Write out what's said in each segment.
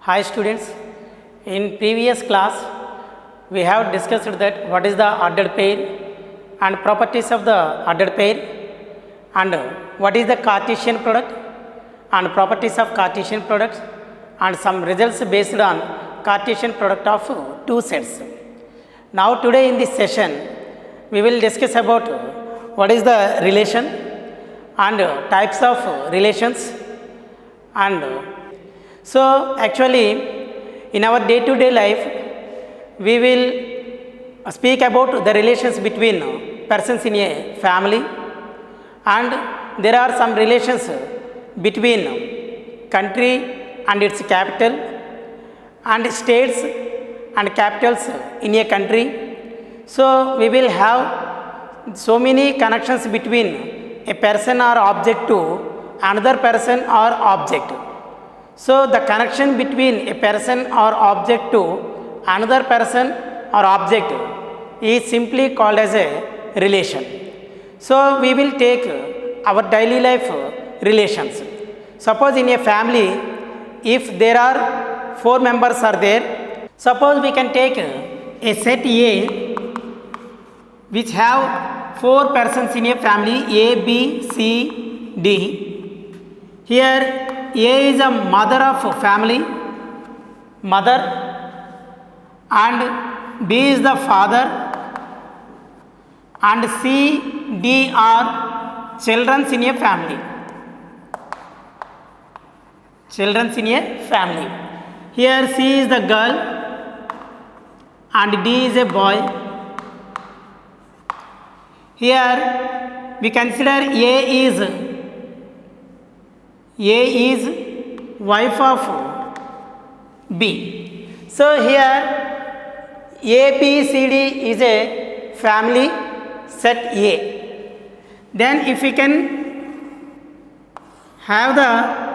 Hi students, in previous class we have discussed that what is the ordered pair and properties of the ordered pair and what is the Cartesian product and properties of Cartesian products and some results based on Cartesian product of two sets. Now today in this session we will discuss about what is the relation and types of relations and so actually in our day to day life we will speak about the relations between persons in a family and there are some relations between country and its capital and states and capitals in a country. So we will have so many connections between a person or object to another person or object. So the connection between a person or object to another person or object is simply called as a relation. So we will take our daily life relations. Suppose in a family if there are 4 members are there, suppose we can take a set A which have 4 persons in a family A, B, C, D. Here A is a mother of family, mother, and B is the father, and C, D are children in a family. Children in a family. Here C is the girl and D is a boy. Here we consider A is wife of B. So here A, B, C, D is a family set A. Then if we can have the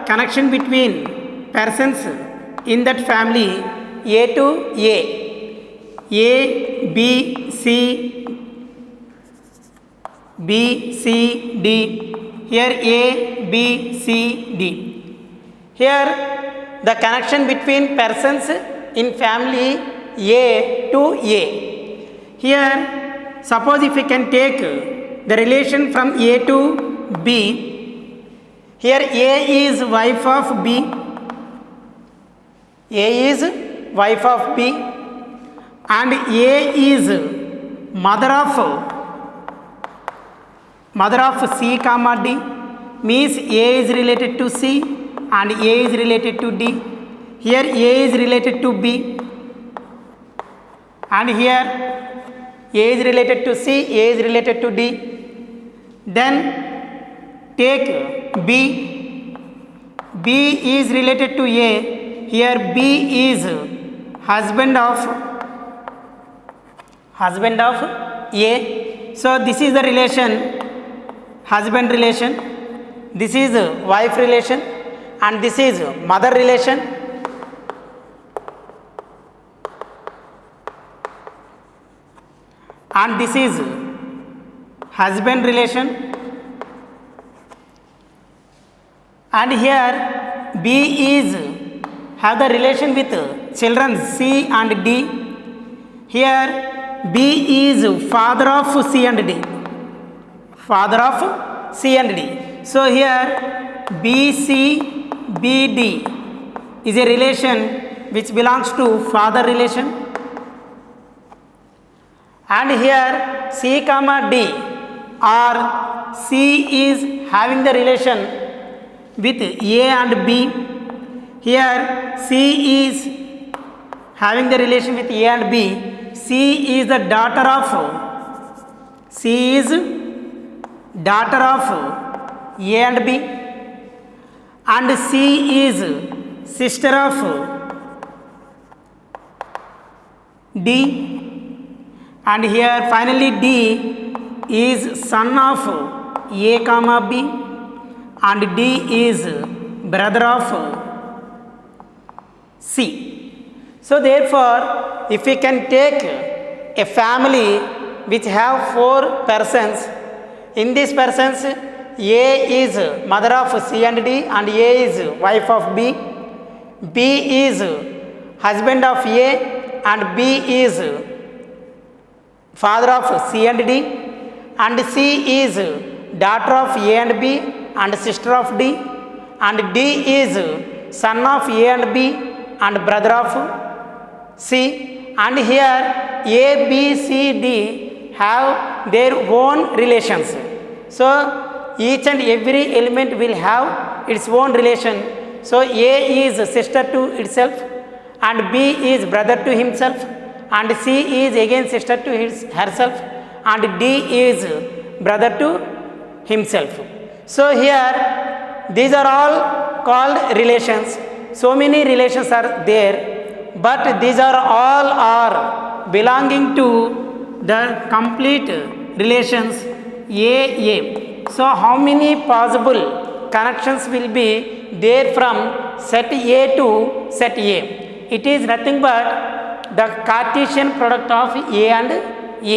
connection between persons in that family A to A, B, C, D. Here A, B, C, D. Here the connection between persons in family A to A. Here suppose if we can take the relation from A to B. Here A is wife of B. A is wife of B and A is mother of C comma D, means A is related to C and A is related to D. Here A is related to B and here A is related to C, A is related to D. Then take B. B is related to A. Here B is husband of A. So this is the relation, husband relation, this is wife relation and this is mother relation. And this is husband relation. And here B is have the relation with children C and D. Here B is father of C and D. Father of C and D. So here BC BD is a relation which belongs to father relation. And here C comma D or C is having the relation with A and B. Here C is having the relation with A and B. C is the daughter of A and B and C is sister of D. And here finally D is son of A comma B and D is brother of C. So therefore if we can take a family which have 4 persons, in these persons A is mother of C and D and A is wife of B B is husband of A and B is father of C and D, and C is daughter of A and B and sister of D, and D is son of A and B and brother of C, and here A, B, C, D have their own relations. So each and every element will have its own relation. So A is sister to itself, and B is brother to himself, and C is again sister to herself, and D is brother to himself. So here these are all called relations. So many relations are there, but these are all are belonging to the complete relations AA. So how many possible connections will be there from set A to set A? It is nothing but the Cartesian product of A and A.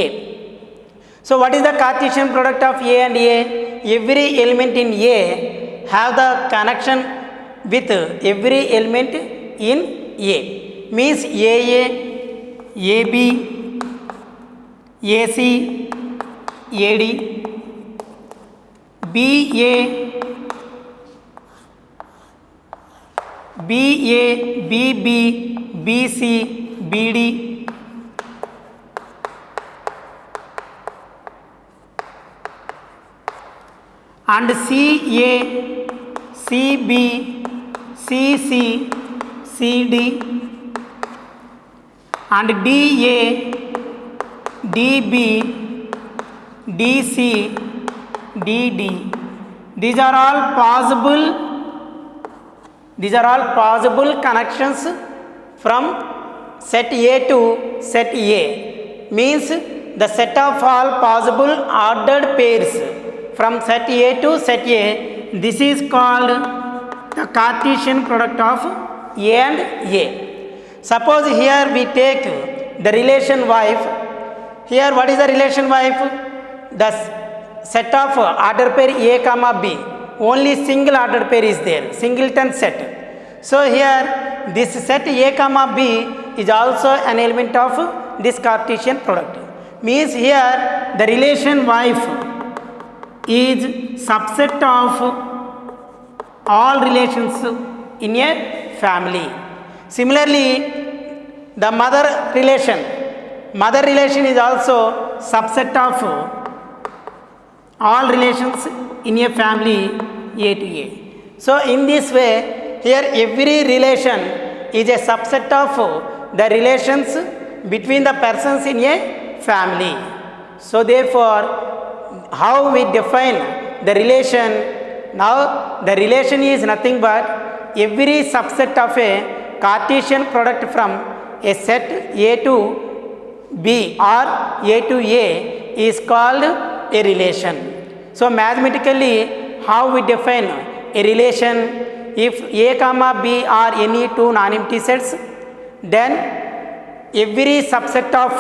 So what is the Cartesian product of A and A? Every element in A have the connection with every element in A. Means AA, AB, AC, AD, BA, BA, BB, BC, BD, and CA, CB, CC, CD, and DA, DB, DC, DD. These are all possible connections from set A to set A. Means the set of all possible ordered pairs from set A to set A. This is called the Cartesian product of A and A. Suppose here we take the relation wife. Here what is the relation wife? The set of order pair A comma B. Only single ordered pair is there, singleton set. So here this set A comma B is also an element of this Cartesian product. Means here the relation wife is subset of all relations in a family. Similarly, the mother relation is also subset of all relations in a family A to A. So in this way, here every relation is a subset of the relations between the persons in a family. So therefore, how we define the relation? Now the relation is nothing but every subset of a Cartesian product from a set A to B or A to A is called a relation. So mathematically, how we define a relation? If A comma B are any two non-empty sets, then every subset of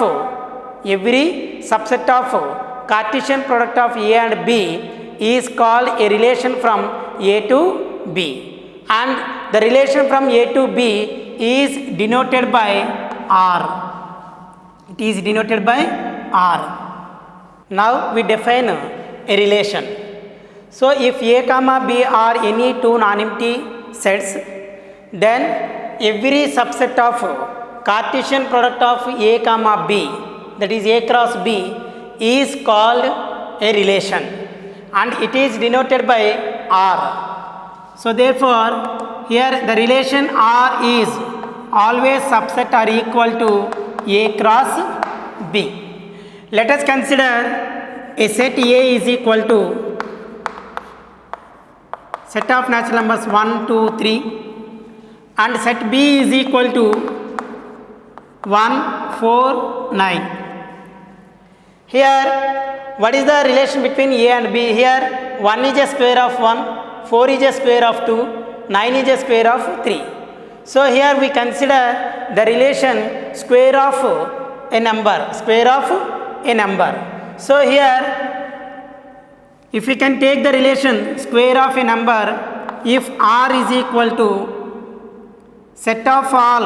Cartesian product of A and B is called a relation from A to B, and the relation from A to B is denoted by R. It is denoted by R. Now we define a relation. So if A comma B are any two non-empty sets, then every subset of Cartesian product of A comma B, that is A cross B, is called a relation, and it is denoted by R. So therefore, here the relation R is always subset or equal to A cross B. Let us consider a set A is equal to set of natural numbers 1, 2, 3, and set B is equal to 1, 4, 9. Here, what is the relation between A and B? Here, 1 is a square of 1, 4 is a square of 2, 9 is a square of 3. So here we consider the relation square of a number, So here, if we can take the relation square of a number, if R is equal to set of all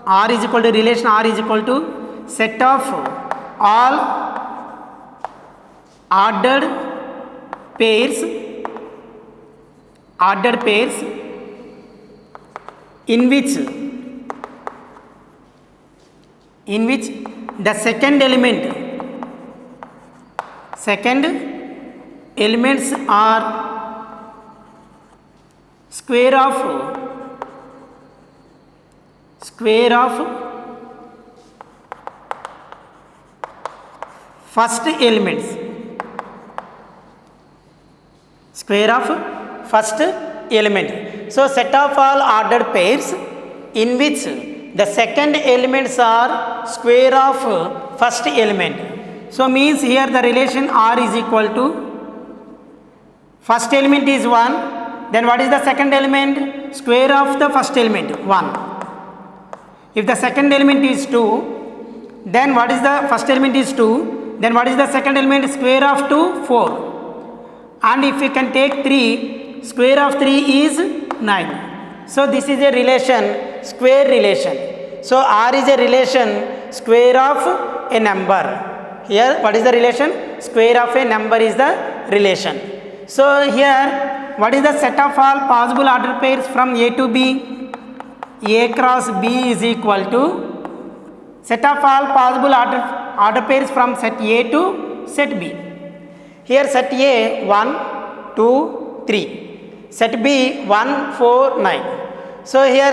R is equal to relation R is equal to set of all ordered pairs in which the second elements are square of first elements, square of first element. So set of all ordered pairs in which the second elements are square of first element. So means here the relation R is equal to first element is 1, then what is the second element? Square of the first element 1. If the second element is 2, then what is the first element is 2, then what is the second element? Square of 2, 4. And if we can take 3, square of 3 is 9. So this is a relation, square relation. So R is a relation, square of a number. Here what is the relation? Square of a number is the relation. So here what is the set of all possible ordered pairs from A to B? A cross B is equal to set of all possible order pairs from set A to set B. Here set A 1, 2, 3. Set B 1, 4, 9. So here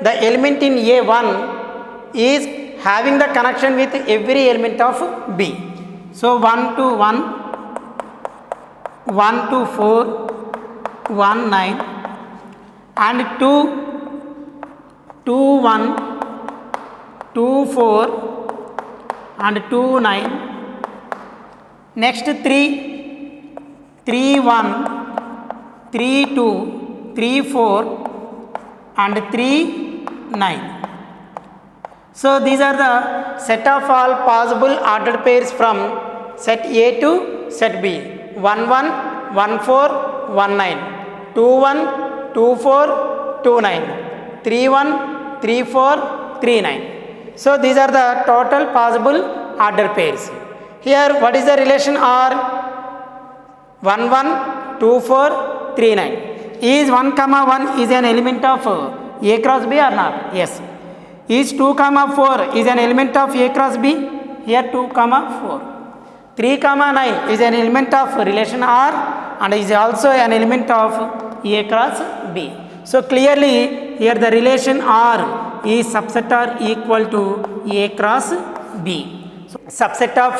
the element in A1 is having the connection with every element of B. So 1 to 1, 1 to 4, 1, 9 and 2, 1, 2, 4 and 2, 9. Next 3, 3, 1, 3, 2, 3, 4 and 3, 9. So these are the set of all possible ordered pairs from set A to set B. 1, 1, 1, 4, 1, 9. 2, 1, 2, 4, 2, 9. 3, 1, 3, 4, 3, 9. So these are the total possible order pairs. Here what is the relation R? 1, 1, 2, 4, 3, 9. Is 1, 1 is an element of A cross B or not? Yes. Is 2, 4 is an element of A cross B? Here 2, 4. 3, 9 is an element of relation R and is also an element of A cross B. So clearly here the relation R is subset or equal to A cross B. So subset of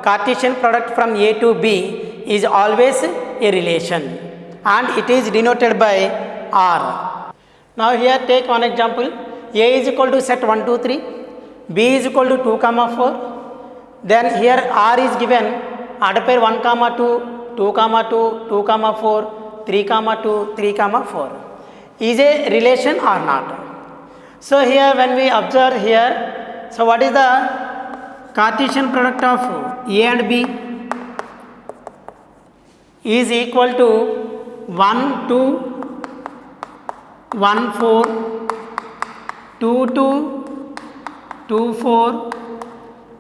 Cartesian product from A to B is always a relation and it is denoted by R. Now here take one example. A is equal to set 1, 2, 3, B is equal to 2, 4. Then here R is given order pair 1, 2, 2, 2, 2, 4, 3, 2, 3, 4. Is a relation or not? So here when we observe here, so what is the Cartesian product of A and B? Is equal to 1, 2, 1, 4, 2, 2, 2, 4,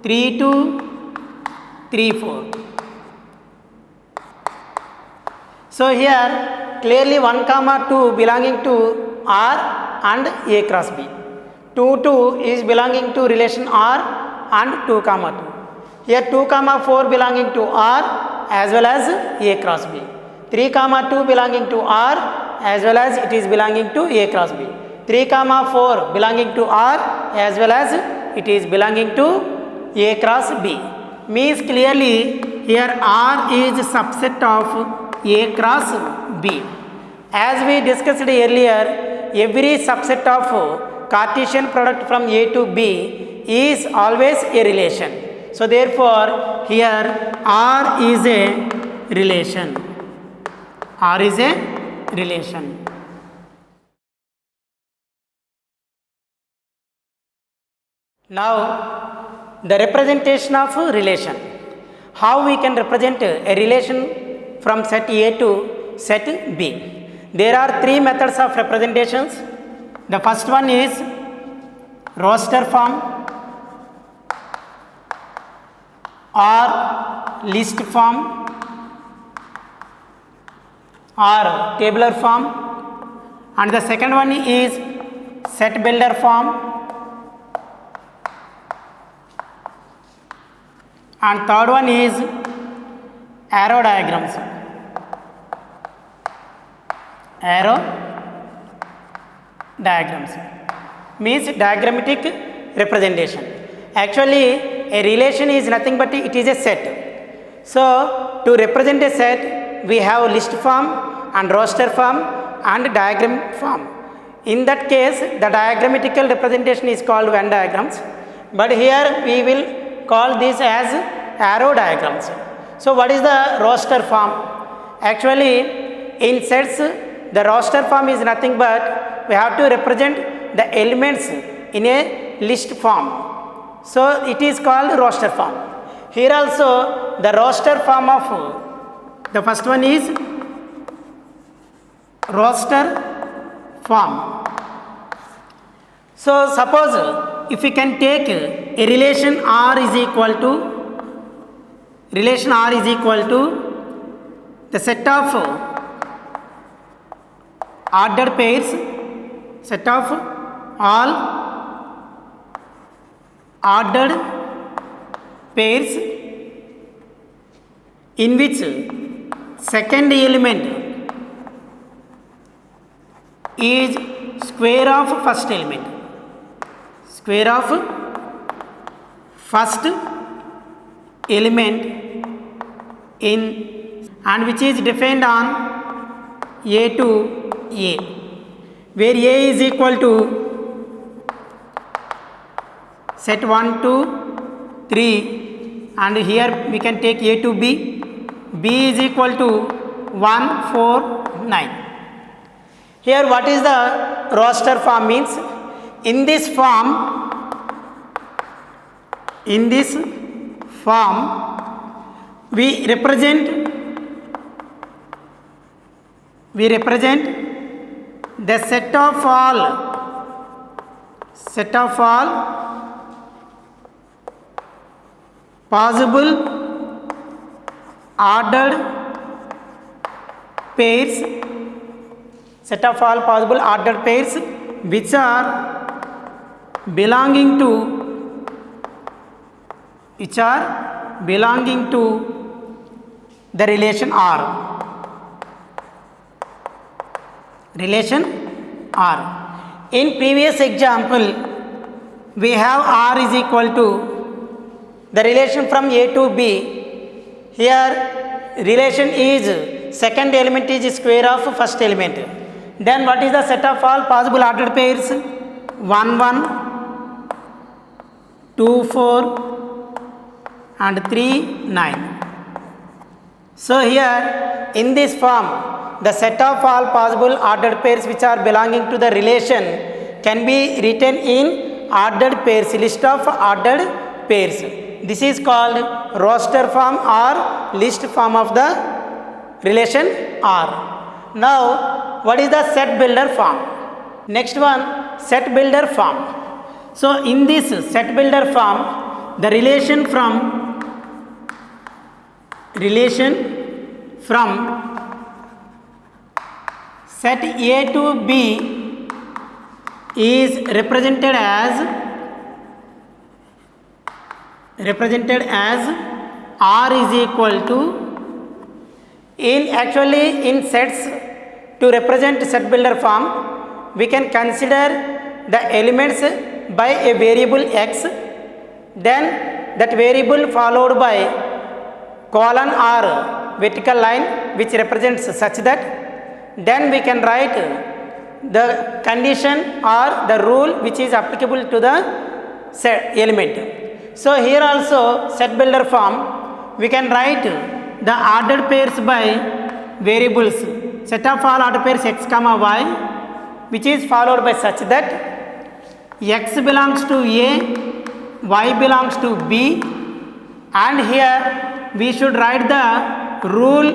3, 2, 3, 4. So here clearly 1, 2 belonging to R and A cross B. 2, 2 is belonging to relation R and 2, 2. Here 2, 4 belonging to R as well as A cross B. 3, 2 belonging to R as well as it is belonging to A cross B. 3, 4 belonging to R as well as it is belonging to A cross B. Means clearly here R is subset of A cross B. As we discussed earlier, every subset of Cartesian product from A to B is always a relation. So therefore here R is a relation. R is a relation. Now the representation of relation. How we can represent a relation from set A to set B? There are three methods of representations. The first one is roster form or list form or tabular form, and the second one is set builder form, and third one is arrow diagrams. Arrow diagrams means diagrammatic representation. Actually a relation is nothing but it is a set. So to represent a set we have list form and roster form and diagram form. In that case the diagrammatical representation is called Venn diagrams, but here we will call this as arrow diagrams. So what is the roster form? Actually in sets the roster form is nothing but we have to represent the elements in a list form. So it is called roster form. Here also the roster form of the first one is roster form. So suppose if we can take a relation R is equal to the set of ordered pairs, set of all ordered pairs in which second element is square of first element, square of first element in, and which is defined on A to A, where A is equal to set 1 to 3, and here we can take A to B. B is equal to 1, 4, 9. Here what is the roster form means? In this form we represent the set of all possible ordered pairs, which are belonging to the relation R. In previous example we have R is equal to the relation from A to B. Here relation is second element is square of first element. Then what is the set of all possible ordered pairs? 1, 1, 2, 4 and 3, 9. So here in this form the set of all possible ordered pairs which are belonging to the relation can be written in ordered pairs, list of ordered pairs. This is called roster form or list form of the relation R. Now what is the set builder form? Next one, set builder form. So in this set builder form the relation from set A to B is represented as R is equal to, in sets to represent set builder form we can consider the elements by a variable x, then that variable followed by colon or vertical line which represents such that, then we can write the condition or the rule which is applicable to the set element. So here also set builder form we can write the ordered pairs by variables, set of all ordered pairs x comma y, which is followed by such that x belongs to A, y belongs to B, and here we should write the rule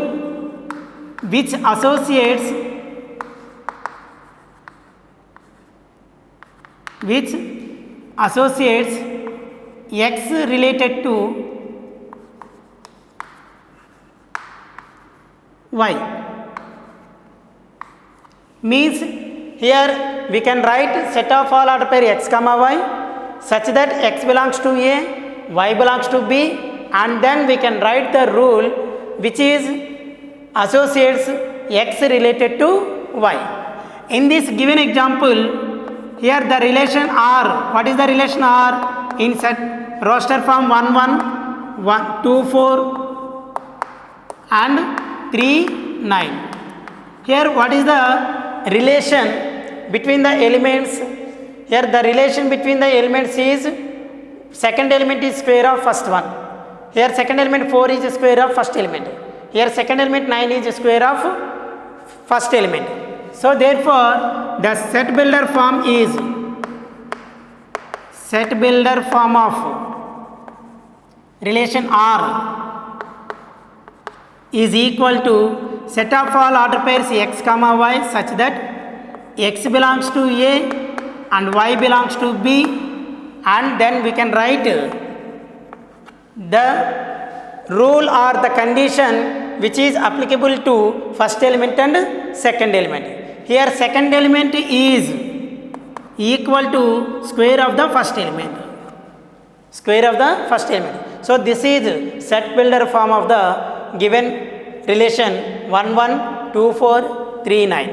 which associates which associates x related to y. Means here we can write set of all order pair x comma y such that x belongs to A, y belongs to B, and then we can write the rule which is associates x related to y. In this given example, here the relation R, what is the relation R? In set roster form 1 1, 1 2 4 and 3 9. Here what is the relation between the elements? Here the relation between the elements is second element is square of first one. Here second element 4 is square of first element. Here second element 9 is square of first element. So therefore the set builder form is set builder form of relation R is equal to set of all order pairs x comma y such that x belongs to A and y belongs to B, and then we can write the rule or the condition which is applicable to first element and second element. Here second element is equal to square of the first element. Square of the first element. So this is set builder form of the given relation 1 1 2 4 3 9.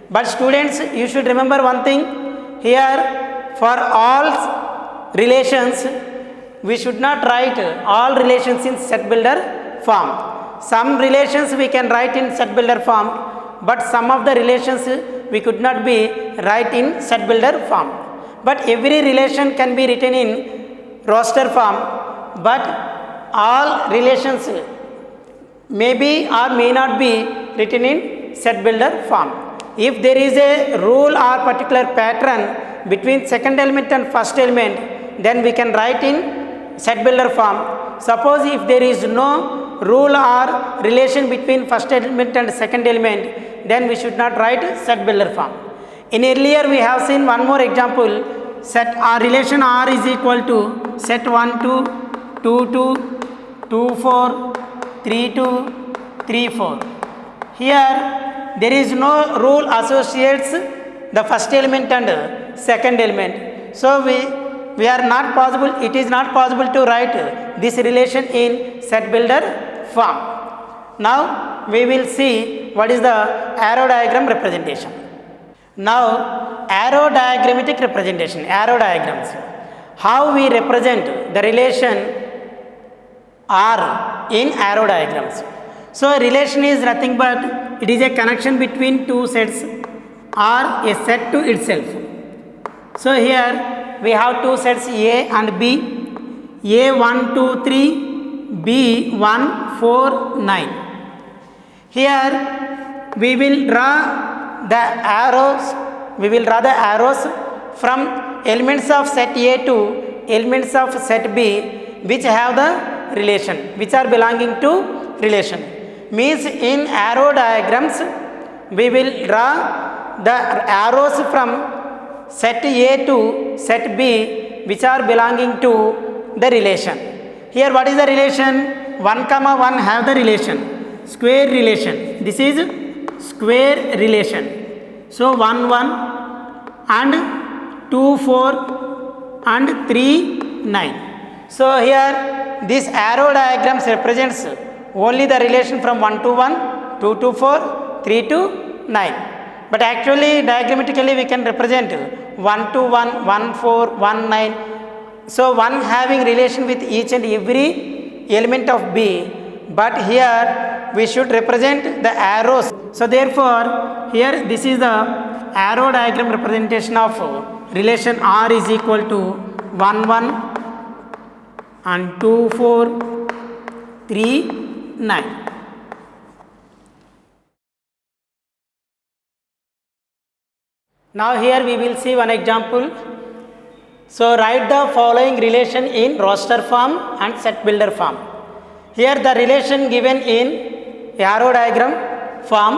But students, you should remember one thing. Here for all relations we should not write all relations in set builder form. Some relations we can write in set builder form, but some of the relations we could not be write in set builder form. But every relation can be written in roster form, but all relations may be or may not be written in set builder form. If there is a rule or particular pattern between second element and first element, then we can write in set builder form. Suppose if there is no rule or relation between first element and second element, then we should not write set builder form. In earlier we have seen one more example. Set our relation R is equal to set 1 2 2 2 2 4 3 2 3 4. Here there is no rule associates the first element and second element. So we are not possible, it is not possible to write this relation in set builder form. Now we will see what is the arrow diagram representation. Now arrow diagrammatic representation, arrow diagrams. How we represent the relation R in arrow diagrams. So a relation is nothing but it is a connection between two sets or a set to itself. So here we have two sets A and B, A 1 2 3, B 1 4 9. Here we will draw the arrows from elements of set A to elements of set B which have the relation, which are belonging to relation. Means in arrow diagrams we will draw the arrows from set A to set B which are belonging to the relation. Here what is the relation? 1 comma 1 have the relation, square relation. This is square relation. So 1 1 and 2 4 and 3 9. So here this arrow diagrams represents only the relation from 1 to 1, 2 to 4, 3 to 9. But actually diagrammatically we can represent 1 to 1, 1 4, 1 9. So one having relation with each and every element of B, but here we should represent the arrows. So therefore here this is the arrow diagram representation of relation R is equal to 1 1 and 2 4 3 9. Now here we will see one example. So write the following relation in roster form and set builder form. Here the relation given in arrow diagram form.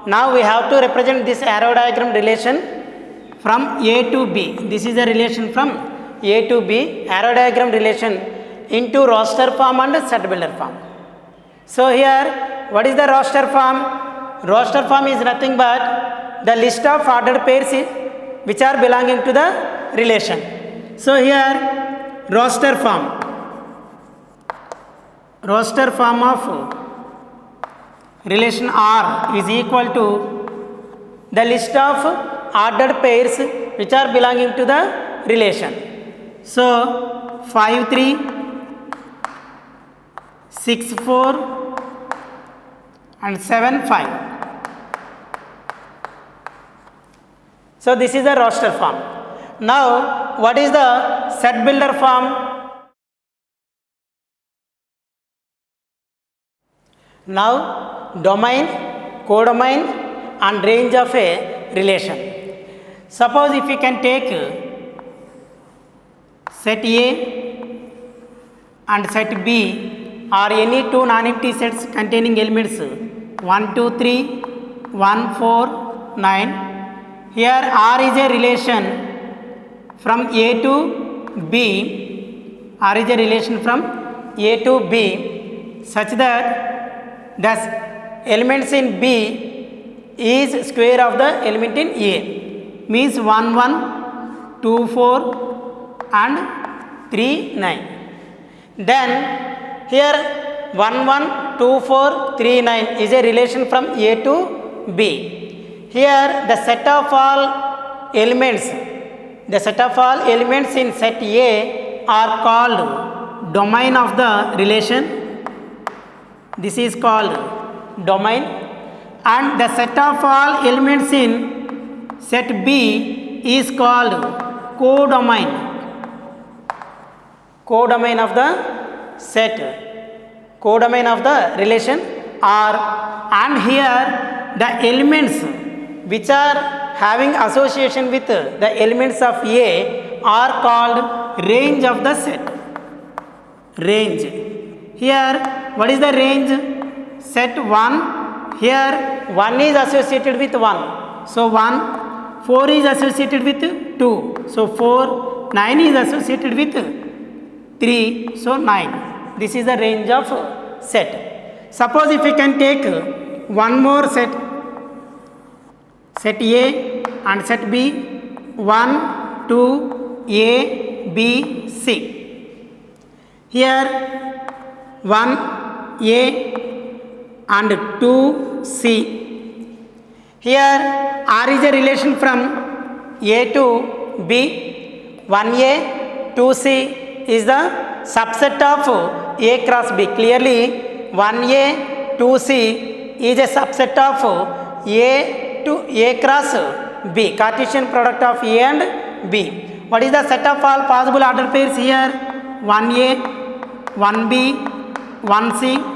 Now we have to represent this arrow diagram relation from A to B. This is a relation from A to B, arrow diagram relation into roster form and set builder form. So here, what is the roster form? Roster form is nothing but the list of ordered pairs which are belonging to the relation. So here, roster form of relation R is equal to the list of ordered pairs which are belonging to the relation. So 5 3, 6 4 and 7 5. So this is the roster form. Now what is the set builder form? Now domain, codomain and range of a relation. Suppose if you can take set A and set B or any two non-empty sets containing elements 1 2 3 1 4 9. Here R is a relation from A to B. R is a relation from A to B such that the elements in B is square of the element in A, means 1 1 2 4 and 3 9. Then here 1 1 2 4 3 9 is a relation from A to B. Here the set of all elements in set A are called domain of the relation. This is called domain, and the set of all elements in set B is called codomain. Codomain of the set, codomain of the relation R. And here the elements which are having association with the elements of A are called range of the set. Range. Here what is the range? Set 1. Here 1 is associated with 1. So 1. 4 is associated with 2. So 4. 9 is associated with 3. So 9. This is the range of set. Suppose if we can take one more set. Set A and set B. 1, 2, A, B, C. Here 1 A and 2 C. Here R is a relation from A to B. 1A 2C is the subset of A cross B. Clearly 1A 2C is a subset of A to A cross B, Cartesian product of A and B. What is the set of all possible ordered pairs here? 1A 1B 1C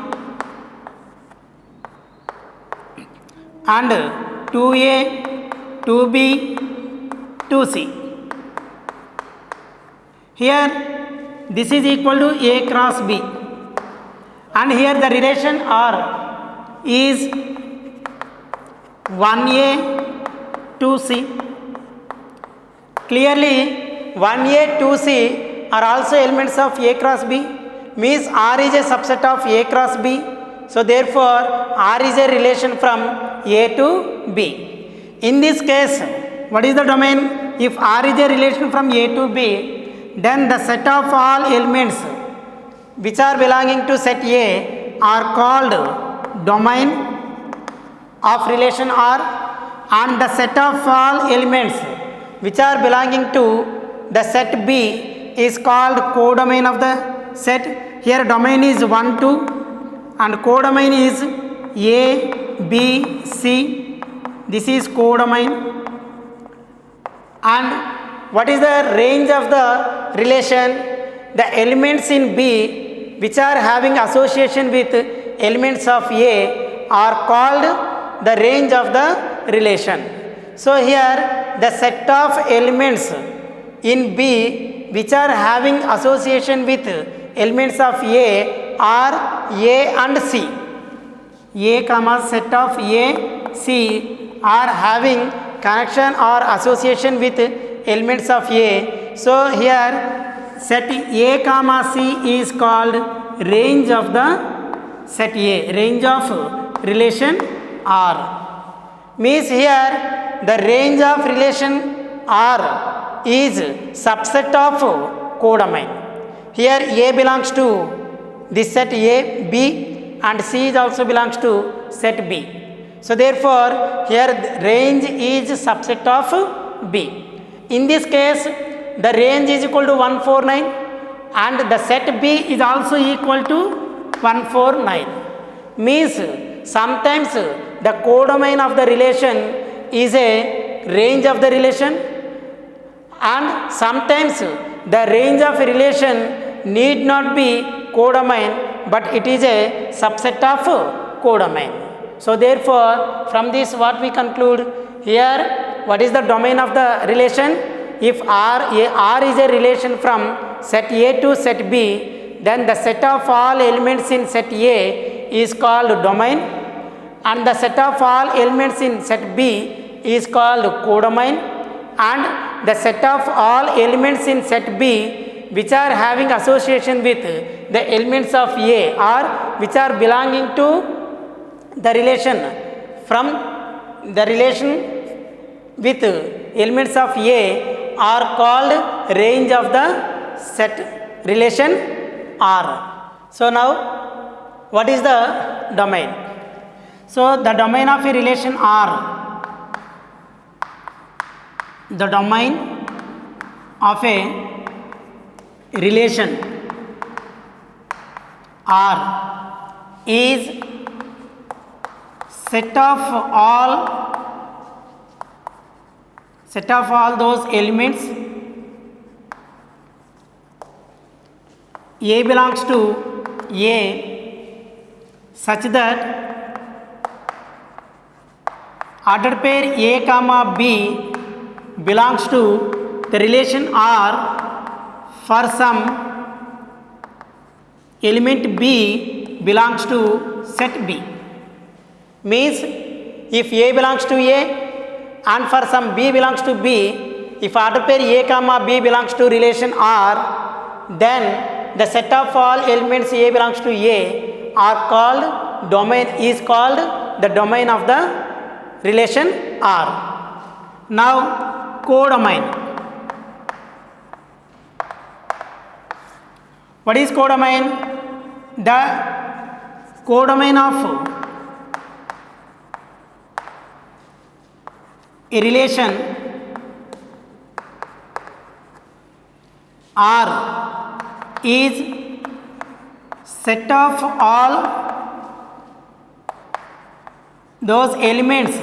and 2A 2B 2C. Here this is equal to A cross B, and here the relation R is 1A 2C. Clearly 1A 2C are also elements of A cross B, means R is a subset of A cross B. So therefore R is a relation from A to B. In this case, what is the domain? If R is a relation from A to B, then the set of all elements which are belonging to set A are called domain of relation R, and the set of all elements which are belonging to the set B is called codomain of the set. Here domain is 1 2 and codomain is A, B, C. This is codomain. And what is the range of the relation? The elements in B which are having association with elements of A are called the range of the relation. So here the set of elements in B which are having association with elements of A are A and C. A comma set of A, C are having connection or association with elements of A. So here set A comma C is called range of the set A, range of relation R. Means here the range of relation R is subset of codomain. Here A belongs to this set A, B, and C is also belongs to set B. So therefore here range is subset of B. In this case the range is equal to 149 and the set B is also equal to 149. Means sometimes the codomain of the relation is a range of the relation, and sometimes the range of relation need not be codomain, but it is a subset of codomain. So therefore from this what we conclude here, what is the domain of the relation? If R is a relation from set A to set B, then the set of all elements in set A is called domain, and the set of all elements in set B is called codomain, and the set of all elements in set B which are having association with the elements of A or which are belonging to the relation from the relation with elements of A are called range of the set relation R. So now what is the domain? So the domain of a relation R, the domain of a relation R is set of all those elements A belongs to A such that ordered pair A comma B belongs to the relation R for some element B belongs to set B. Means if A belongs to A and for some B belongs to B, if order pair A comma B belongs to relation R, then the set of all elements A belongs to A are called domain, is called the domain of the relation R. Now codomain. What is codomain? The codomain of a relation R is set of all those elements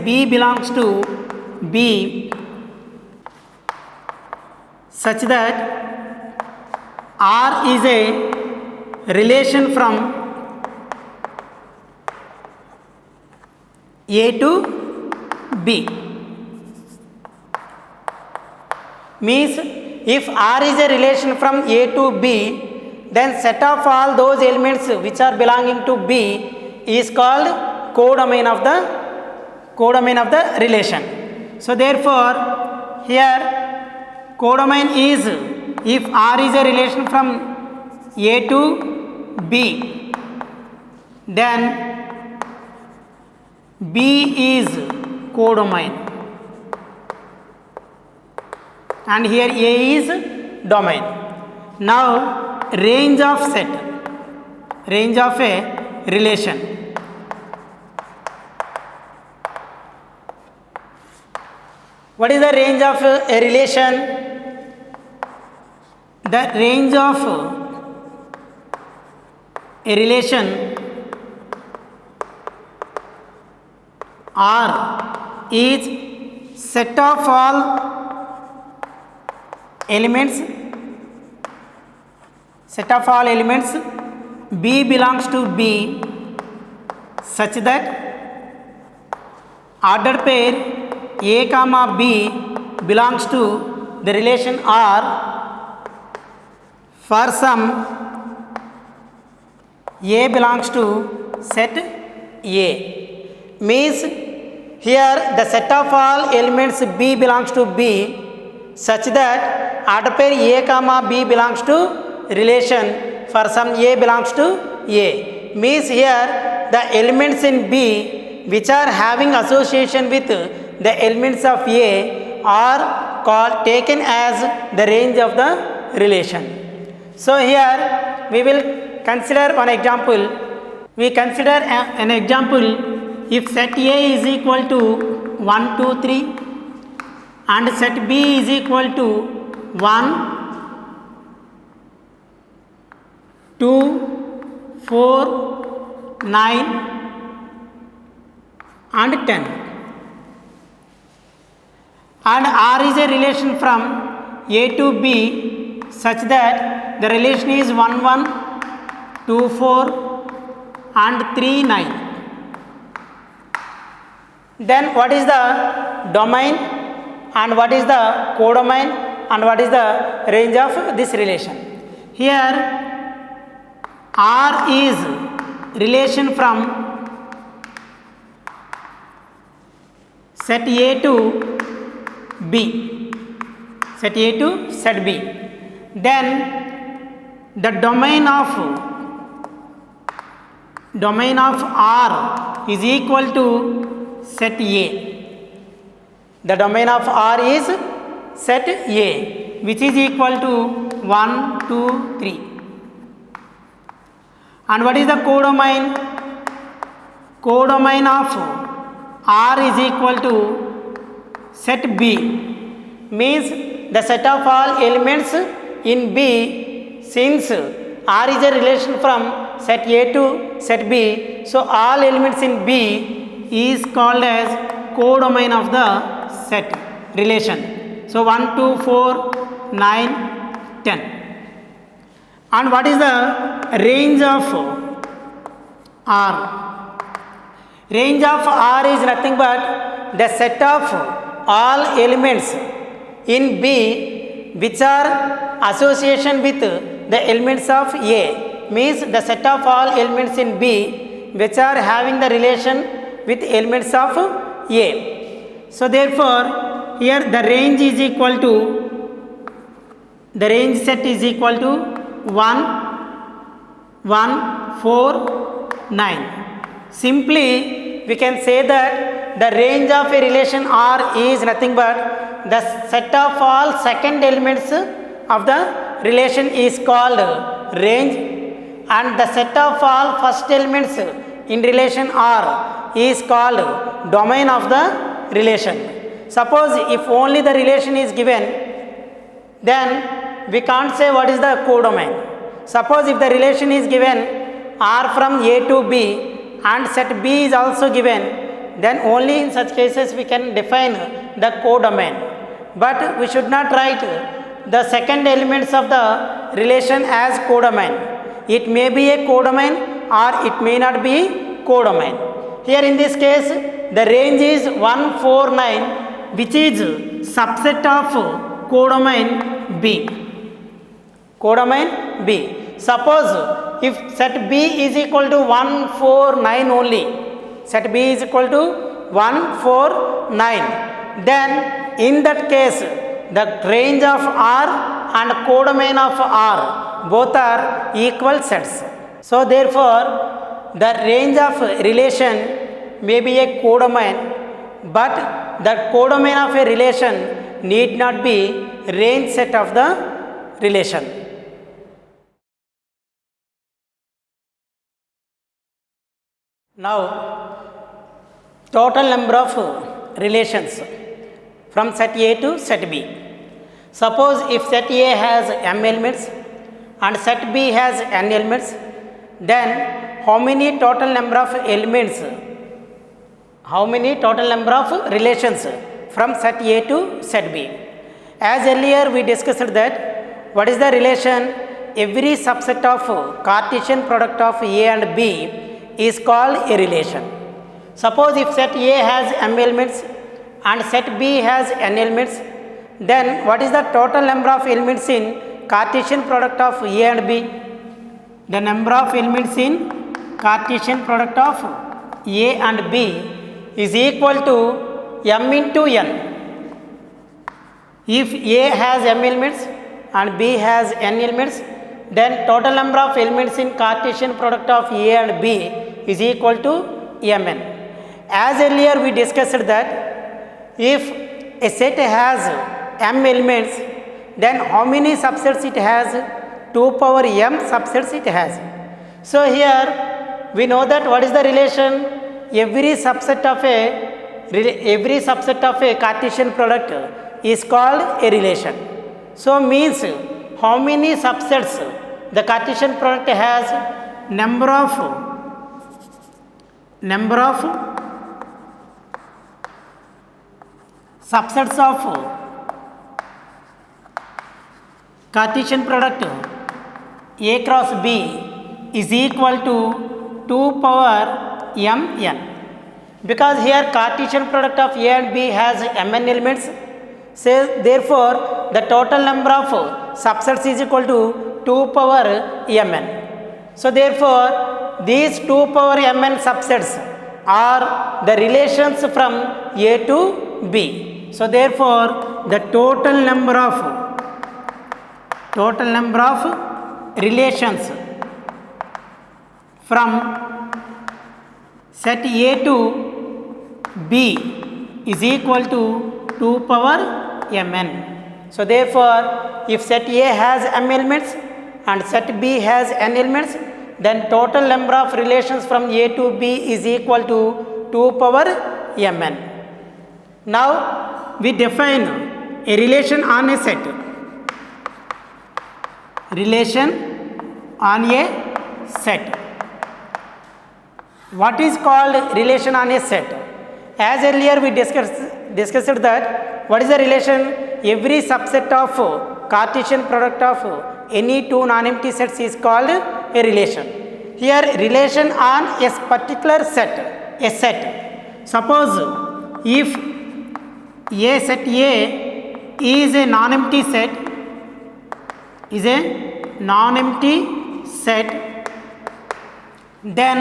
B belongs to B such that R is a relation from A to B. Means if R is a relation from A to B, then set of all those elements which are belonging to B is called codomain of the relation. So therefore here codomain is if R is a relation from A to B, then B is codomain and here A is domain. Now range of set, range of a relation. What is the range of a relation? The range of a relation R is set of all elements B belongs to B such that ordered pair A comma B belongs to the relation R for some A belongs to set A. means here the set of all elements B belongs to B such that order pair A comma B belongs to relation for some A belongs to A. Means here the elements in B which are having association with the elements of A are called taken as the range of the relation. So here we will consider one example. We consider an example if set A is equal to 1, 2, 3 and set B is equal to 1, 2, 4, 9 and 10. And R is a relation from A to B such that the relation is 1, 1, 2, 4 and 3, 9. Then what is the domain and what is the codomain and what is the range of this relation? Here R is relation from set A to B, set A to set B. Then the domain of R is equal to set A. The domain of R is set A which is equal to 1, 2, 3. And what is the codomain? Codomain of R is equal to set B. Means the set of all elements in B, since R is a relation from set A to set B, so all elements in B is called as codomain of the set relation. So 1, 2, 4, 9, 10. And what is the range of R? Range of R is nothing but the set of all elements in B which are association with the elements of A. Means the set of all elements in B which are having the relation with elements of A. So therefore here the range is equal to, the range set is equal to 1, 1, 4, 9. Simply we can say that the range of a relation R is nothing but the set of all second elements of the relation is called range and the set of all first elements in relation R is called domain of the relation. Suppose if only the relation is given, then we can't say what is the codomain. Suppose if the relation is given R from A to B and set B is also given, then only in such cases we can define the codomain. But we should not write the second elements of the relation as codomain. It may be a codomain or it may not be codomain. Here in this case the range is 1, 4, 9 which is subset of codomain B. Codomain B. Suppose if set B is equal to 1, 4, 9 only, set B is equal to 1, 4, 9, then in that case the range of R and codomain of R both are equal sets. So therefore the range of relation may be a codomain, but the codomain of a relation need not be range set of the relation. Now total number of relations from set A to set B. Suppose if set A has m elements and set B has n elements, then how many total number of elements, how many total number of relations from set A to set B? As earlier we discussed that what is the relation? Every subset of Cartesian product of A and B is called a relation. Suppose if set A has m elements and set B has n elements, then what is the total number of elements in Cartesian product of A and B? The number of elements in Cartesian product of A and B is equal to m into n. If A has m elements and B has n elements, then total number of elements in Cartesian product of A and B is equal to mn. As earlier we discussed that if a set has m elements, then how many subsets it has? 2 power m subsets it has. So here we know that what is the relation? Every subset of a Cartesian product is called a relation. So means how many subsets the Cartesian product has? Number of subsets of Cartesian product A cross B is equal to 2 power mn. Because here Cartesian product of A and B has mn elements, so therefore the total number of subsets is equal to 2 power mn. So therefore these 2 power mn subsets are the relations from A to B. So therefore the total number of relations from set A to B is equal to 2 power mn. So therefore if set A has m elements and set B has n elements, then total number of relations from A to B is equal to 2 power mn. Now we define a relation on a set. Relation on a set. What is called relation on a set? As earlier we discussed that what is the relation? Every subset of Cartesian product of any two non-empty sets is called a relation. Here relation on a particular set, a set. Suppose if A set A is a non-empty set, then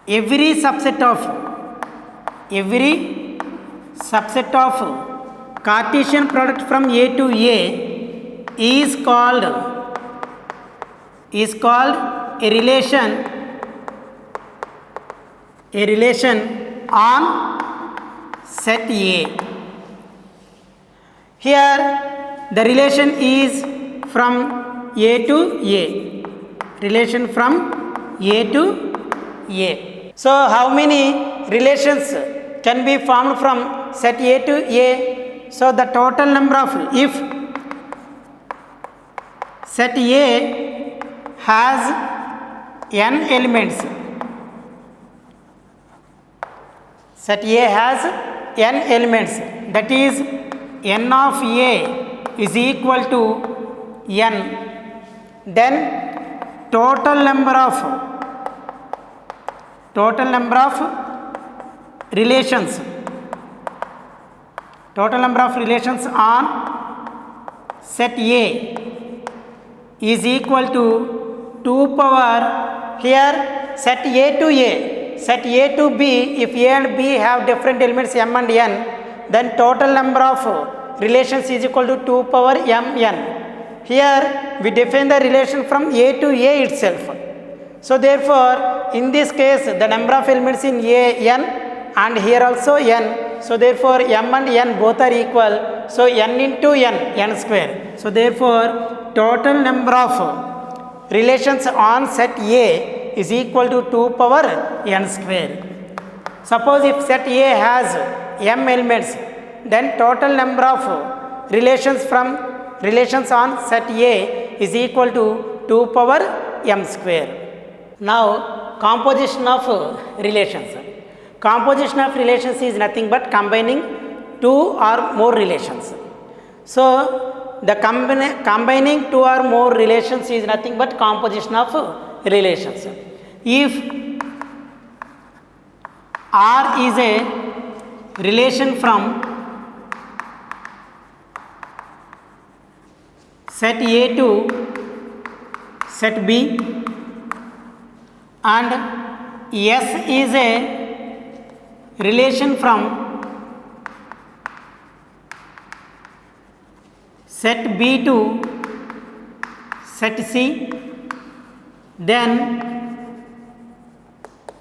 every subset of Cartesian product from A to A is called a relation on set A. Here the relation is from A to A. Relation from A to A. So how many relations can be formed from set A to A? So the total number of, if set A has n elements, set A has n elements, that is n of A is equal to n, then total number of relations on set A is equal to 2 power, here set A to A, set A to B, if A and B have different elements m and n, then total number of relations is equal to 2 power mn. Here we define the relation from A to A itself. So therefore in this case the number of elements in A n and here also n. So therefore m and n both are equal. So n into n square. So therefore total number of relations on set A is equal to 2 power n square. Suppose if set A has m elements, then total number of relations on set A is equal to 2 power m square. Now composition of relations. Composition of relations is nothing but combining two or more relations. So the combining two or more relations is nothing but composition of relations. If R is a relation from set A to set B and S is a relation from set B to set C, then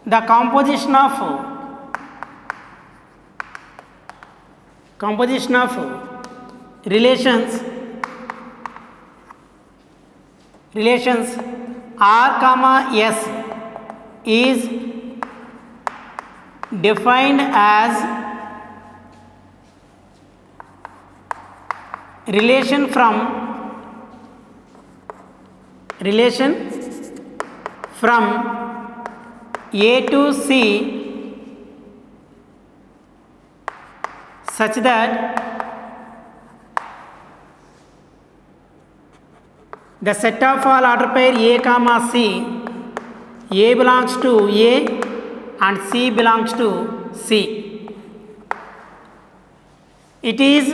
the composition of relations R comma S is defined as relation from A to C such that the set of all order pair A comma C, A belongs to A and C belongs to C. It is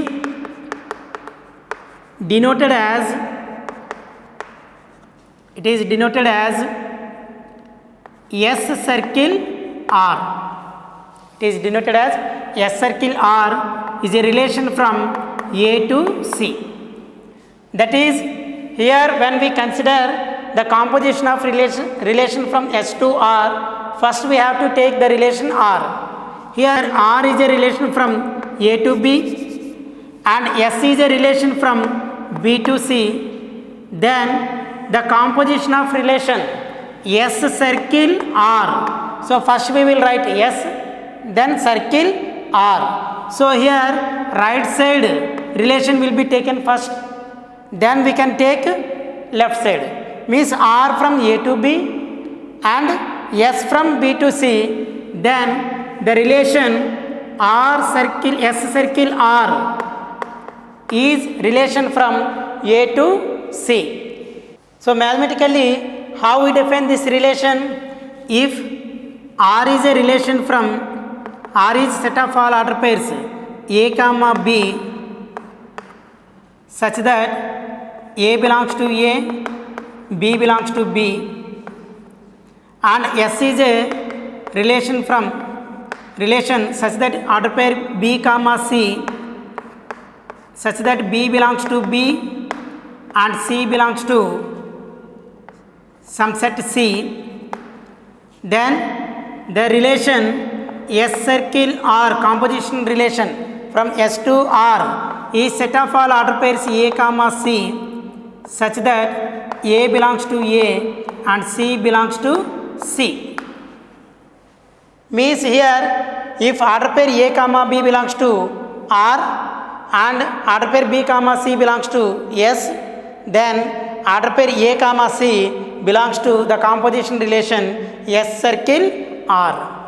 denoted as S circle R. It is denoted as S circle R is a relation from A to C. That is, here when we consider the composition of relation from S to R, first we have to take the relation R. Here R is a relation from A to B and S is a relation from B to C. Then the composition of relation S circle R. So first we will write S, then circle R. So here right side relation will be taken first, then we can take left side, means R from A to B and S from B to C. Then the relation S circle R is relation from A to C. So mathematically, how we define this relation? If R is a relation from R is set of all order pairs A comma B such that A belongs to A, B belongs to B, and S is a relation such that order pair B comma C such that B belongs to B and C belongs to some set C. Then the relation S circle R, composition relation from S to R is set of all order pairs A comma C such that A belongs to A and C belongs to C. Means here if order pair A comma B belongs to R and order pair B comma C belongs to S, then order pair A comma C belongs to the composition relation S circle R.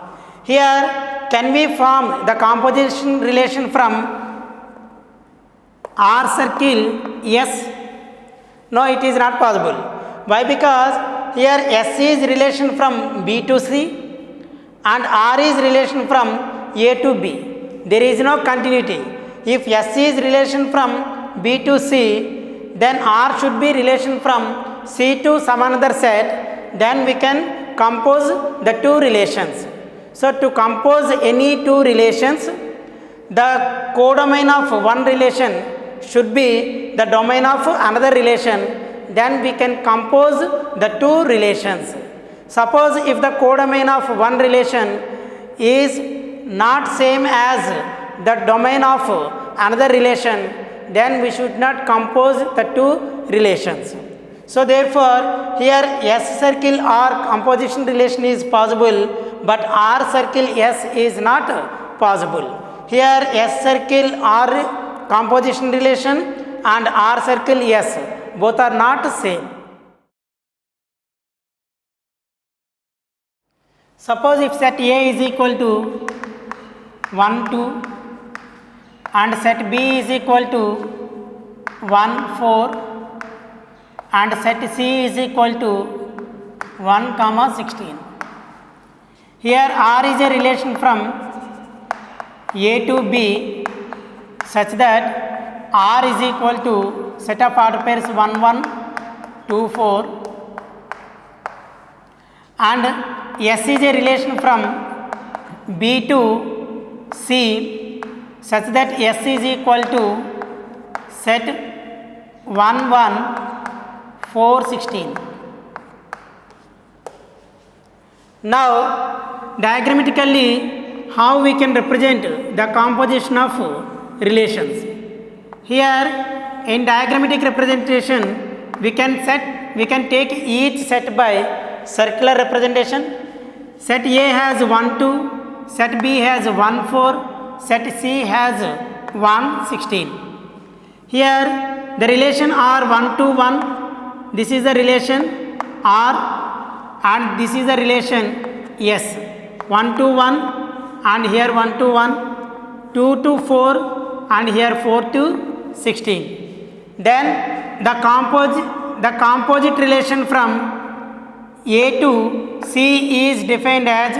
Here can we form the composition relation from R circle S? No, it is not possible. Why? Because here S is relation from B to C and R is relation from A to B. There is no continuity. If S is relation from B to C, then R should be relation from C to some another set, then we can compose the two relations. So to compose any two relations, the codomain of one relation should be the domain of another relation, then we can compose the two relations. Suppose if the codomain of one relation is not same as the domain of another relation, then we should not compose the two relations. So therefore here S circle R composition relation is possible, but R circle S is not possible. Here S circle R composition relation and R circle S both are not same. Suppose if set A is equal to 1, 2 and set B is equal to 1, 4 and set C is equal to 1, 16. Here R is a relation from A to B such that R is equal to set of order pairs 1, 1, 2, 4 and S is a relation from B to C such that S is equal to set 1 1 4 16. Now diagrammatically how we can represent the composition of relations. Here in diagrammatic representation we can take each set by circular representation. Set A has 1 2, set B has 1 4, set C has 1 16. Here the relation R 1 to 1, this is the relation R, and this is the relation S, 1 to 1 and here 1 to 1, 2 to 4 and here 4 to 16. Then the composite relation from A to C is defined as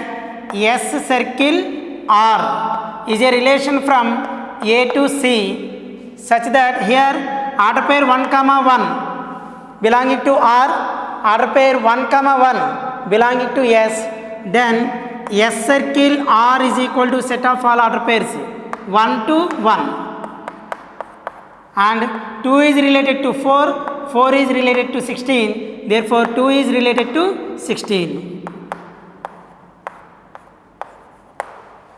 S circle R is a relation from A to C such that here order pair 1 comma 1 belonging to R, order pair 1 comma 1 belonging to S, then S circle R is equal to set of all order pairs 1 to 1, and 2 is related to 4, 4 is related to 16, therefore 2 is related to 16.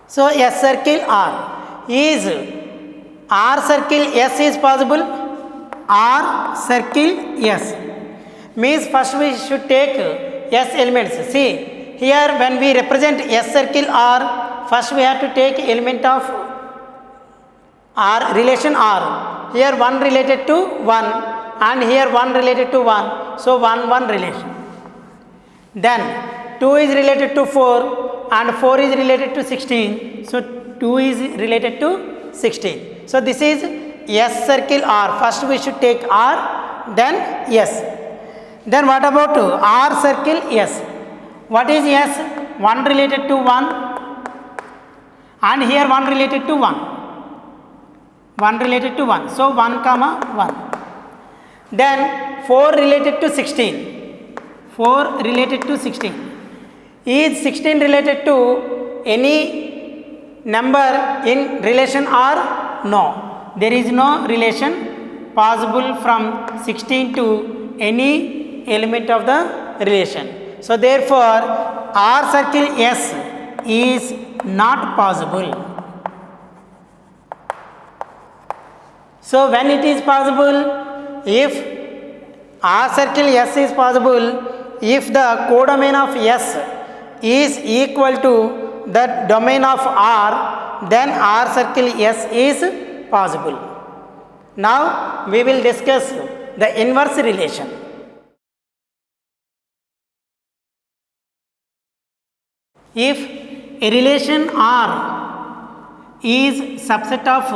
So S circle R is R circle S is possible. R circle S means first we should take S elements. See here when we represent S circle R, first we have to take element of R, relation R. Here 1 related to 1 and here 1 related to 1, so 1 1 relation. Then 2 is related to 4 and 4 is related to 16, so 2 is related to 16. So this is S circle R. First we should take R, then S. Then what about R circle S? What is S? 1 related to 1 and here 1 related to 1. 1 related to 1. So 1 comma 1. Then 4 related to 16. 4 related to 16. Is 16 related to any number in relation R? No. There is no relation possible from 16 to any element of the relation. So therefore R circle S is not possible. So when it is possible, if R circle S is possible, if the codomain of S is equal to the domain of R, then R circle S is possible. Now we will discuss the inverse relation. If a relation R is subset of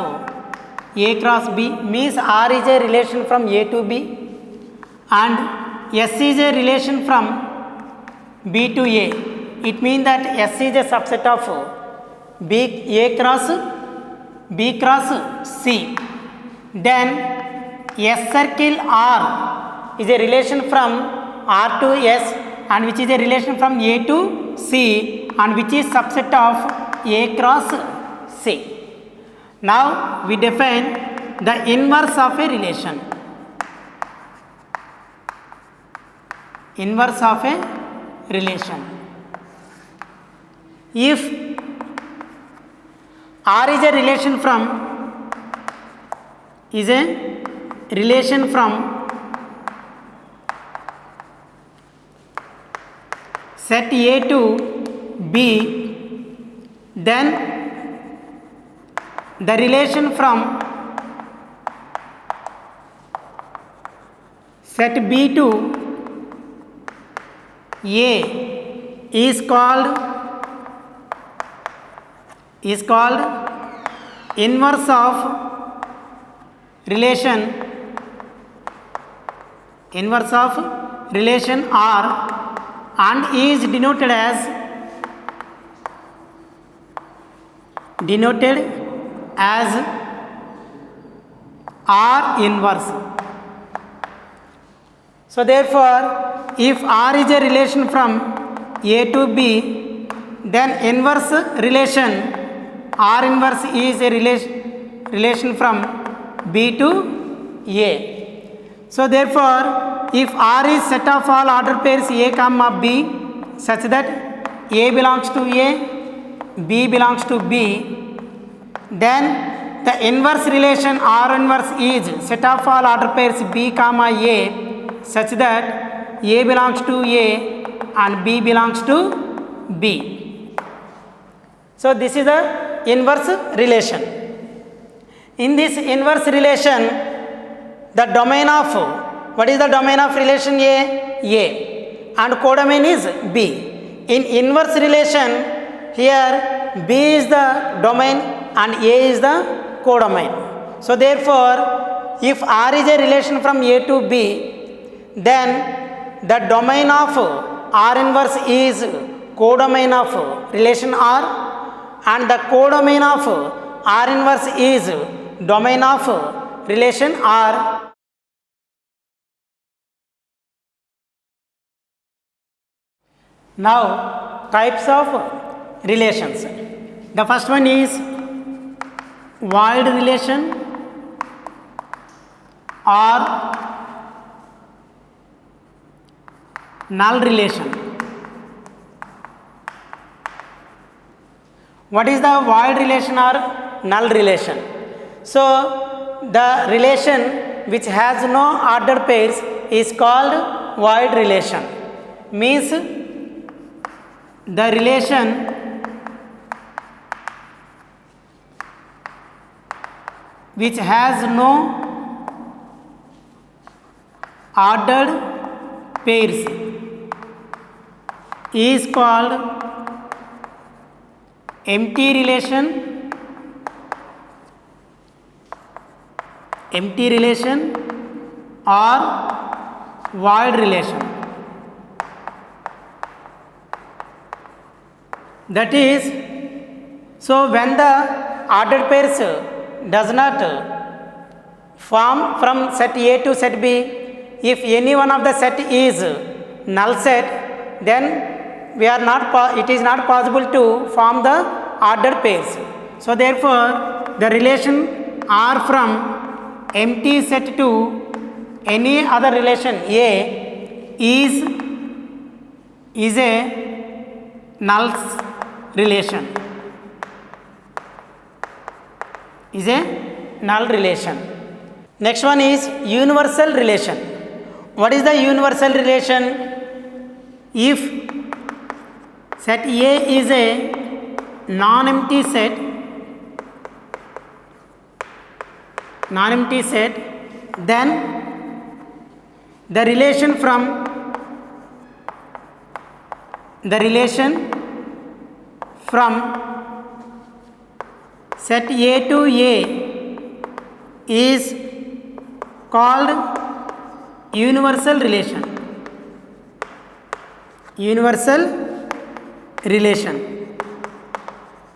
A cross B, means R is a relation from A to B and S is a relation from B to A, it means that S is a subset of A cross B cross C. Then S circle R is a relation from R to S and which is a relation from A to C and which is subset of A cross C. Now we define the inverse of a relation. Inverse of a relation. If R is a relation from set A to B, then the relation from set B to A is called inverse of relation R and is denoted as R inverse. So therefore if R is a relation from A to B, then inverse relation R inverse is a relation from B to A. So therefore, if R is set of all ordered pairs A comma B such that A belongs to A, B belongs to B, then the inverse relation R inverse is set of all ordered pairs B comma A such that A belongs to A and B belongs to B. So this is the inverse relation. In this inverse relation, the domain of, what is the domain of relation A? A. And codomain is B. In inverse relation, here B is the domain and A is the codomain. So therefore, if R is a relation from A to B, then the domain of R inverse is codomain of relation R, and the codomain of R inverse is domain of relation R. Now, types of relations. The first one is void relation or null relation. What is the void relation or null relation? So, the relation which has no ordered pairs is called void relation. Means the relation which has no ordered pairs is called empty relation, or void relation. That is, so when the ordered pairs does not form from set A to set B, if any one of the set is null set, then it is not possible to form the ordered pairs. So therefore, the relation R from empty set to any other relation A is a null relation. Next one is universal relation. What is the universal relation? If set A is a non-empty set, then the relation from set A to A is called universal relation.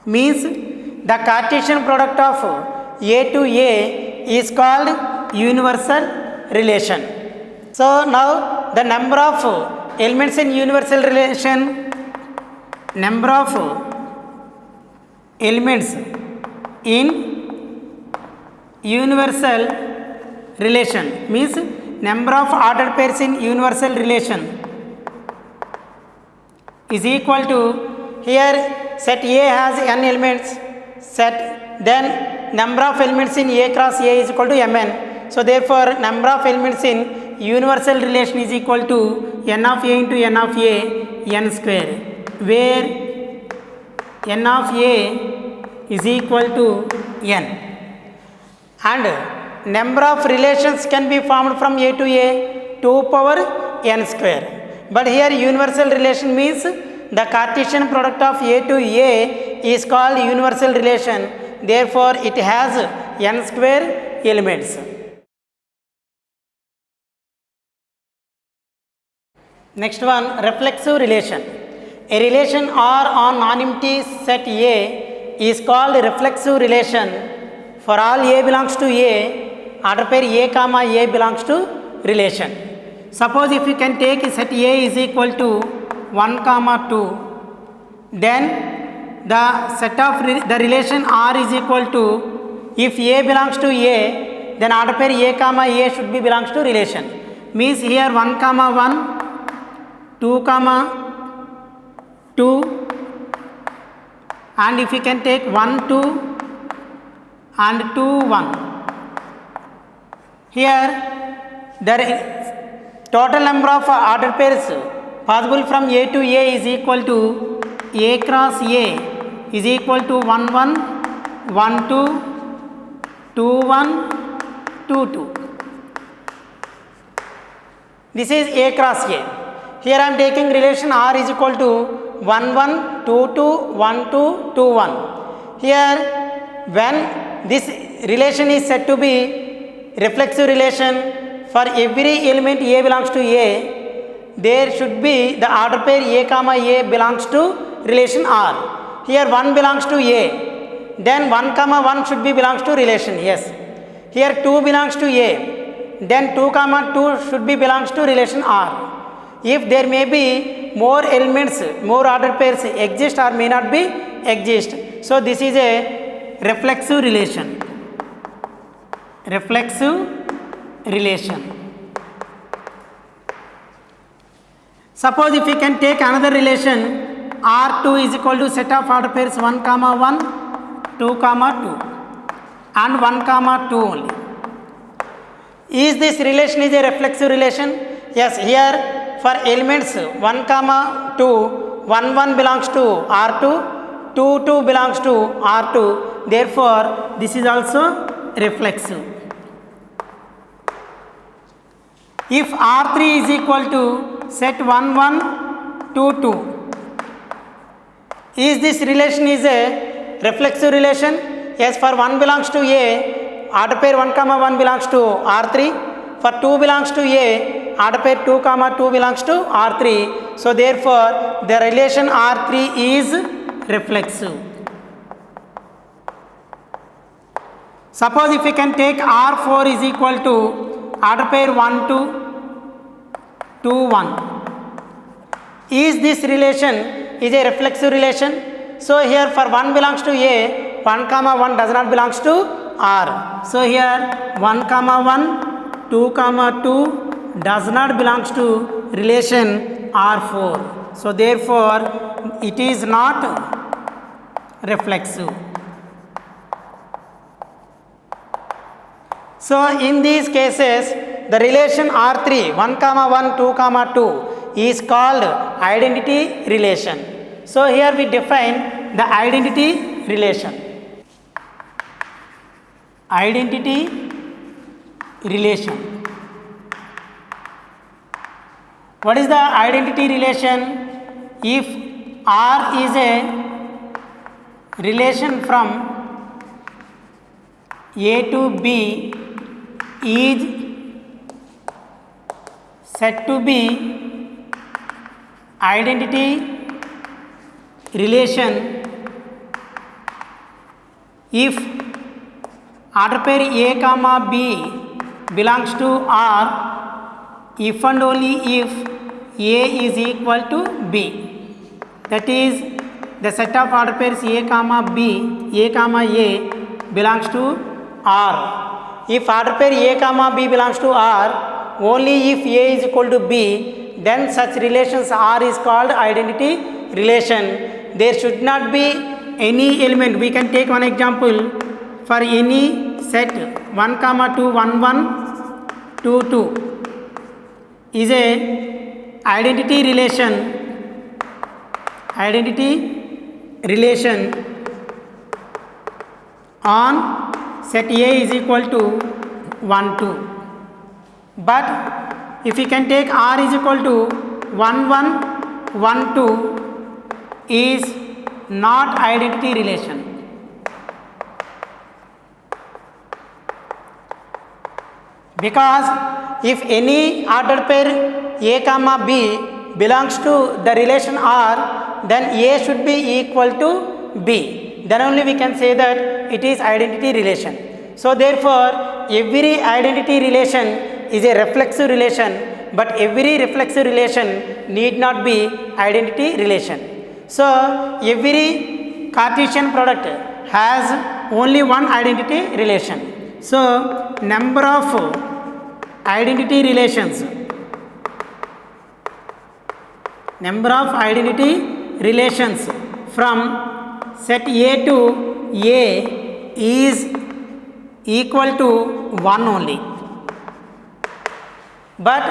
Means the Cartesian product of A to A is called universal relation. So now the number of elements in universal relation, means number of ordered pairs in universal relation is equal to, here set A has n elements, then number of elements in A cross A is equal to Mn. So therefore, number of elements in universal relation is equal to n of A into n of A, n square, where n of A is equal to n. And number of relations can be formed from A to A, 2 power n square. But here universal relation means the Cartesian product of A to A is called universal relation. Therefore, it has n square elements. Next one, reflexive relation. A relation R on non-empty set A is called reflexive relation. For all A belongs to A, order pair A comma A belongs to relation. Suppose if you can take set A is equal to 1 comma 2, then the set of the relation R is equal to, if A belongs to A, then order pair A comma A should be belongs to relation. Means here 1 comma 1, 2 comma 2, and if you can take 1 2 and 2 1. Here there is total number of ordered pairs possible from A to A is equal to A cross A is equal to 1 1, 1 2, 2 1, 2 2. This is A cross A. Here I am taking relation R is equal to 1 1, 2 2, 1 2, 2 1. Here when this relation is said to be reflexive relation, for every element A belongs to A, there should be the order pair A comma A belongs to relation R. Here 1 belongs to A, then 1 comma 1 should be belongs to relation, yes. Here 2 belongs to A, then 2 comma 2 should be belongs to relation R. If there may be more elements, more ordered pairs exist or may not be exist. So this is a reflexive relation. Reflexive relation. Suppose if we can take another relation, R2 is equal to set of order pairs 1 comma 1, 2 comma 2 and 1 comma 2 only. Is this relation is a reflexive relation? Yes, here for elements 1 comma 2, 1 1 belongs to R2, 2 2 belongs to R2, therefore this is also reflexive. If R3 is equal to set 1 1, 2 2, is this relation is a reflexive relation? Yes, for 1 belongs to A, order pair 1 comma 1 belongs to R3, for 2 belongs to A, order pair 2 comma 2 belongs to R3, so therefore the relation R3 is reflexive. Suppose if we can take R4 is equal to order pair 1 2, 2 1. Is this relation is a reflexive relation? So here for 1 belongs to A, 1 comma 1 does not belongs to R. So here 1 comma 1, 2 comma 2 does not belongs to relation R4. So therefore it is not reflexive. So in these cases the relation R3 1 comma 1 2 comma 2 is called identity relation. So here we define the identity relation. Identity relation. What is the identity relation? If R is a relation from A to B is said to be identity relation if order pair A comma B belongs to R if and only if A is equal to B. That is the set of order pairs A comma B, A comma A belongs to R. If order pair A comma B belongs to R, only if A is equal to B, then such relations R is called identity relation. There should not be any element. We can take one example. For any set 1 comma 2 1 1 2 2 is a identity relation on set A is equal to 1 2. But if we can take R is equal to 1 1 1 2 is not identity relation. Because if any ordered pair A comma B belongs to the relation R, then A should be equal to B. Then only we can say that it is identity relation. So therefore every identity relation is a reflexive relation but every reflexive relation need not be identity relation. So every Cartesian product has only one identity relation. So number of identity relations from set A to A is equal to 1 only, but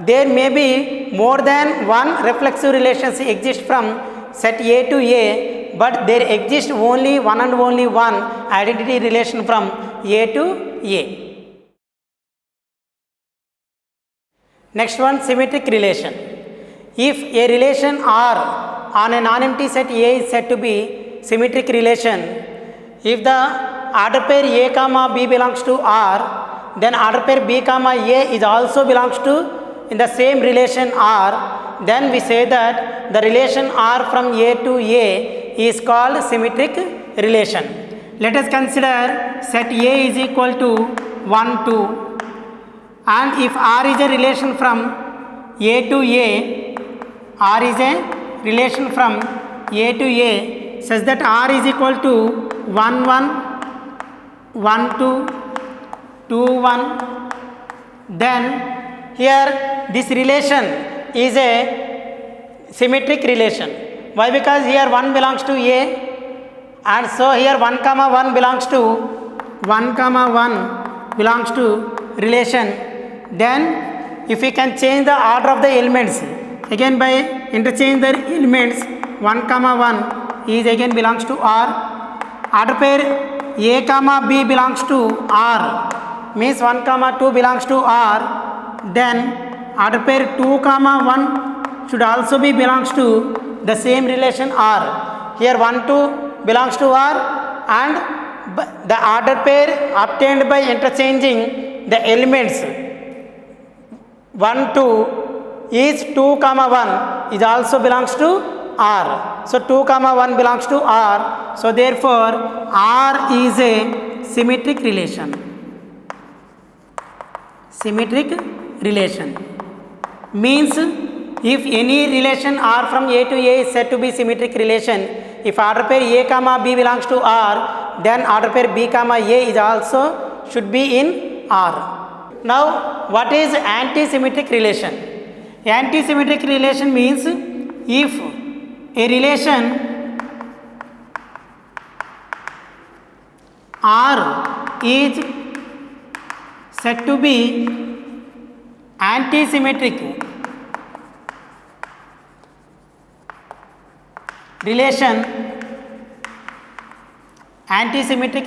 there may be more than one reflexive relations exist from set A to A, but there exists only one and only one identity relation from A to A. Next one, symmetric relation. If a relation R on a non-empty set A is said to be symmetric relation, if the order pair A comma B belongs to R, then order pair B comma A is also belongs to in the same relation R, then we say that the relation R from A to A is called symmetric relation. Let us consider set A is equal to 1, 2, and if R is a relation from A to A, R is a relation from A to A such that R is equal to 1, 1, 1, 2, 2, 1, then here this relation is a symmetric relation. Why? Because here 1 belongs to A, and so here 1 comma 1 belongs to relation. Then if we can change the order of the elements, again by interchange the elements, 1 comma 1 is again belongs to R. Order pair A comma B belongs to R, means 1 comma 2 belongs to R. Then order pair 2 comma 1 should also be belongs to the same relation R. Here 1, 2 belongs to R, and the order pair obtained by interchanging the elements 1, 2 is 2 comma 1 is also belongs to R. So 2 comma 1 belongs to R. So therefore R is a symmetric relation. Symmetric relation means if any relation R from A to A is said to be symmetric relation, if order pair A comma B belongs to R, then order pair B comma A is also should be in R. Now what is anti-symmetric relation? Anti-symmetric relation means if a relation R is said to be anti-symmetric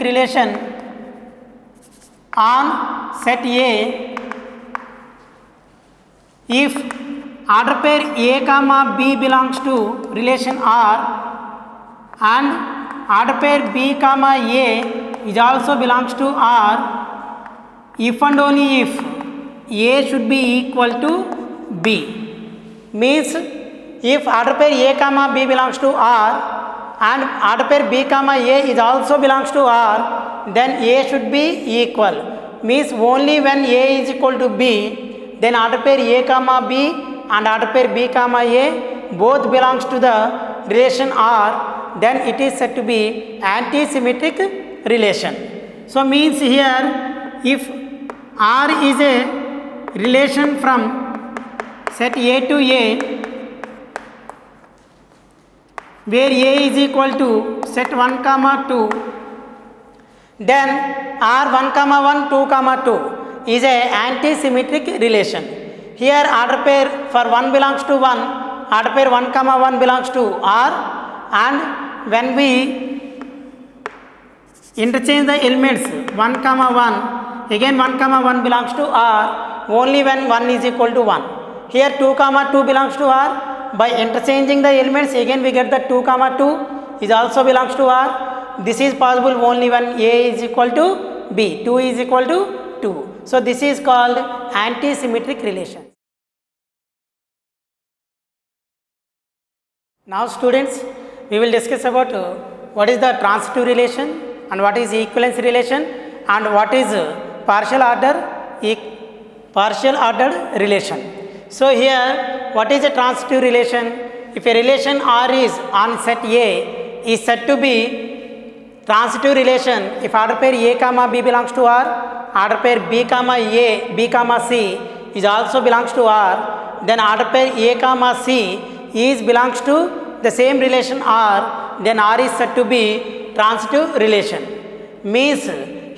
relation on set A, if order pair A comma B belongs to relation R and order pair B comma A is also belongs to R, if and only if A should be equal to B, means if order pair A comma B belongs to R and order pair B comma A is also belongs to R, then A should be equal, means only when A is equal to B, then order pair A comma B and order pair B comma A both belongs to the relation R, then it is said to be anti-symmetric relation. So means here if R is a relation from set A to A, where A is equal to set 1 comma 2, then R 1 comma 1 2 comma 2 is a anti-symmetric relation. Here order pair for 1 belongs to 1, order pair 1 comma 1 belongs to R, and when we interchange the elements 1 comma 1, again 1 comma 1 belongs to R only when 1 is equal to 1. Here 2 comma 2 belongs to R, by interchanging the elements again we get that 2 comma 2 is also belongs to R. This is possible only when A is equal to B, 2 is equal to 2. So this is called anti-symmetric relation. Now students, we will discuss about what is the transitive relation and what is equivalence relation and what is partial order partial ordered relation. So here what is a transitive relation? If a relation R is on set A is said to be transitive relation if order pair A comma B belongs to R, order pair B comma A, B comma C is also belongs to R, then order pair A comma C is belongs to the same relation R, then R is said to be transitive relation. Means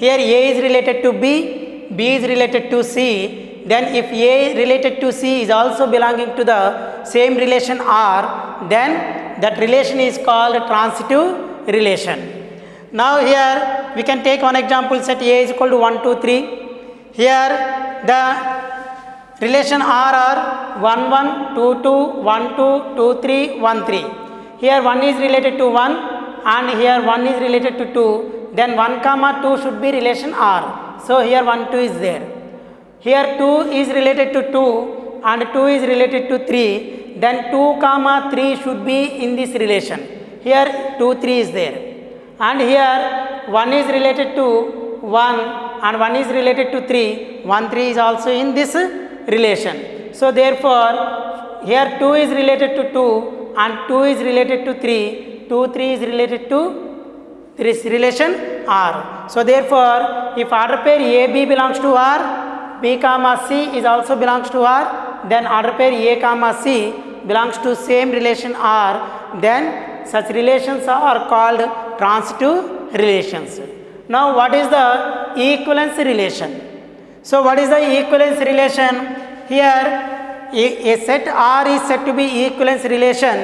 here A is related to B, B is related to C, then if A related to C is also belonging to the same relation R, then that relation is called transitive relation. Now here we can take one example, set A is equal to 1, 2, 3. Here the relation R are 1, 1, 2, 2, 1, 2, 2, 3, 1, 3. Here 1 is related to 1 and here 1 is related to 2, then 1 comma 2 should be relation R. So here 1, 2 is there. Here 2 is related to 2 and 2 is related to 3, then 2 comma 3 should be in this relation. Here 2, 3 is there. And here 1 is related to 1 and 1 is related to 3, 1, 3 is also in this relation. So therefore here 2 is related to 2 and 2 is related to 3, 2, 3 is related to this relation R. So therefore if order pair AB belongs to R, B comma C is also belongs to R, then order pair A comma C belongs to same relation R, then such relations are called transitive relations. Now what is the equivalence relation? So what is the equivalence relation? Here a set R is said to be equivalence relation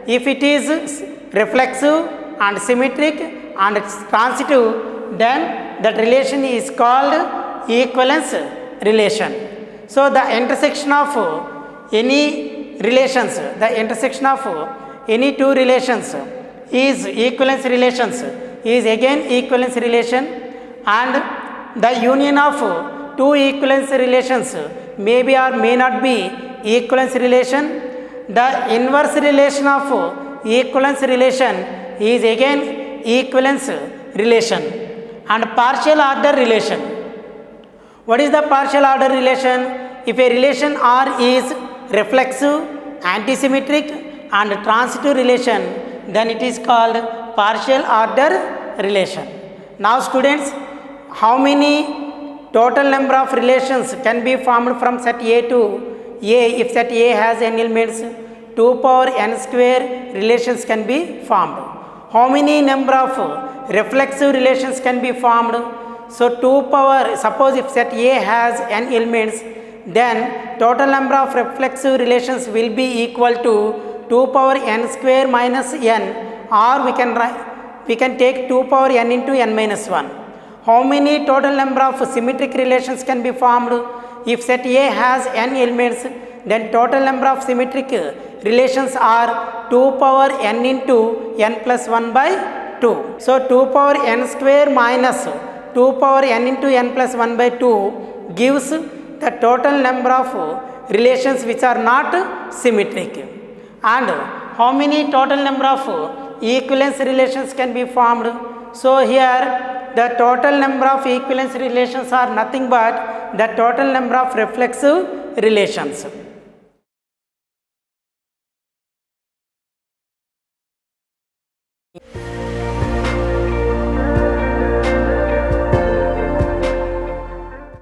if it is reflexive and symmetric and transitive, then that relation is called equivalence relation. So the intersection of any relations, the intersection of any two relations is equivalence relations, is again equivalence relation, and the union of two equivalence relations may be or may not be equivalence relation. The inverse relation of equivalence relation is again equivalence relation. And partial order relation. What is the partial order relation? If a relation R is reflexive, antisymmetric and transitive relation, then it is called partial order relation. Now students, how many total number of relations can be formed from set A to A if set A has n elements? 2 power n square relations can be formed. How many number of reflexive relations can be formed? So 2 power, suppose if set A has n elements, then total number of reflexive relations will be equal to 2 power n square minus n, or we can take 2 power n into n minus 1. How many total number of symmetric relations can be formed? If set A has n elements, then total number of symmetric relations are 2 power n into n plus 1 by 2. So 2 power n square minus 2 power n into n plus 1 by 2 gives the total number of relations which are not symmetric. And how many total number of equivalence relations can be formed? So here the total number of equivalence relations are nothing but the total number of reflexive relations.